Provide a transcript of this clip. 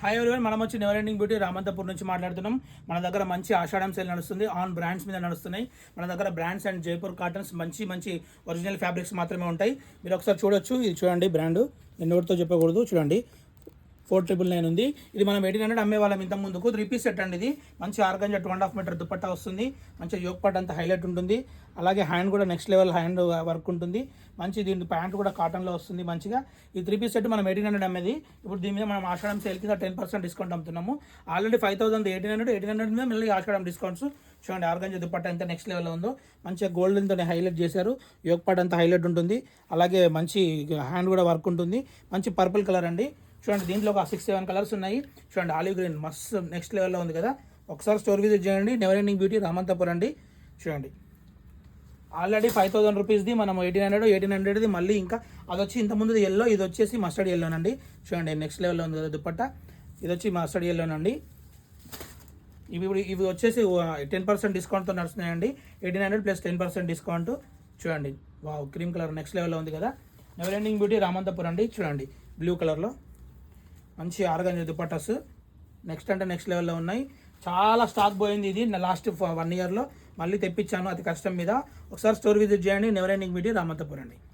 Hi everyone, మనం వచ్చి never ending beauty Ramanthapur నుంచి మాట్లాడుతున్నాం. మన దగ్గర మంచి ఆషాఢం సేల్ నడుస్తుంది. ఆన్ బ్రాండ్స్ మీద నడుస్తున్నాయి. మన దగ్గర బ్రాండ్స్ అండ్ జైపూర్ కాటన్స్ మంచి ఒరిజినల్ ఫ్యాబ్రిక్స్ మాత్రమే ఉంటాయి. మీరు ఒకసారి చూడొచ్చు. ఇది చూడండి బ్రాండ్, నేను నోటితో చెప్పకూడదు. చూడండి 4999 ఉంది. ఇది మనం 1800 అమ్మే వాళ్ళం ఇంత ముందుకు. 3 పీస్ సెట్ అండి. ఇది మంచి ఆర్గంజా 2.5 మీటర్ దుపట్టా వస్తుంది. మంచి యోక్ పార్ట్ అంతా హైలైట్ ఉంటుంది. అలాగే హ్యాండ్ కూడా నెక్స్ట్ లెవెల్ హ్యాండ్ వర్క్ ఉంటుంది. మంచి దీని ప్యాంట్ కూడా కాటన్లో వస్తుంది మంచిగా. ఈ 3 పీస్ సెట్ మనం 1800 అమ్మేది. ఇప్పుడు దీని మీద మనం ఆషాఢం సేల్ కింద 10% డిస్కౌంట్ అమ్ముతున్నాము. ఆల్రెడీ 5000 1800 మీద మళ్ళీ ఆషాఢం డిస్కౌంట్స్. చూడండి ఆర్గంజా దుపట్టా ఎంత నెక్స్ట్ లెవెల్లో ఉందో. మంచిగా గోల్డెన్తో హైలైట్ చేశారు. యోక్ పార్ట్ అంతా హైలైట్ ఉంటుంది. అలాగే మంచి హ్యాండ్ కూడా వర్క్ ఉంటుంది. మంచి పర్పుల్ కలర్ అండి. చూడండి దీంట్లో ఒక 6-7 కలర్స్ ఉన్నాయి. చూడండి ఆలివ్ గ్రీన్ మస్తు నెక్స్ట్ లెవెల్లో ఉంది కదా. ఒకసారి స్టోర్ విజిట్ చేయండి. నెవర్ ఎండింగ్ బ్యూటీ రామంతపూర్ అండి. చూడండి ఆల్రెడీ 5000 రూపీస్ది మనం 1800ది మళ్ళీ ఇంకా అది వచ్చి ఇంతకుముందు ఎల్లో, ఇది వచ్చేసి మస్టర్డ్ ఎల్లోనండి. చూడండి నెక్స్ట్ లెవెల్లో ఉంది కదా దుపట్టా. ఇది వచ్చి మస్టర్డ్ ఎల్లోనండి. ఇవి వచ్చేసి 10% డిస్కౌంట్తో నడుస్తున్నాయండి. 1800 ప్లస్ 10% డిస్కౌంట్. చూడండి వావ్, క్రీమ్ కలర్ నెక్స్ట్ లెవెల్లో ఉంది కదా. నెవర్ ఎండింగ్ బ్యూటీ రామంతపూర్ అండి. చూడండి బ్లూ కలర్లో మంచి ఆర్గంజా దుపట్టాస్ నెక్స్ట్ అంటే నెక్స్ట్ లెవెల్లో ఉన్నాయి. చాలా స్టాక్ పోయింది. ఇది లాస్ట్ 1 ఇయర్లో మళ్ళీ తెప్పించాను అతి కష్టం మీద. ఒకసారి స్టోర్ విజిట్ చేయండి. నెవర్ ఎండింగ్ బ్యూటీ రామంతపూర్ అండి.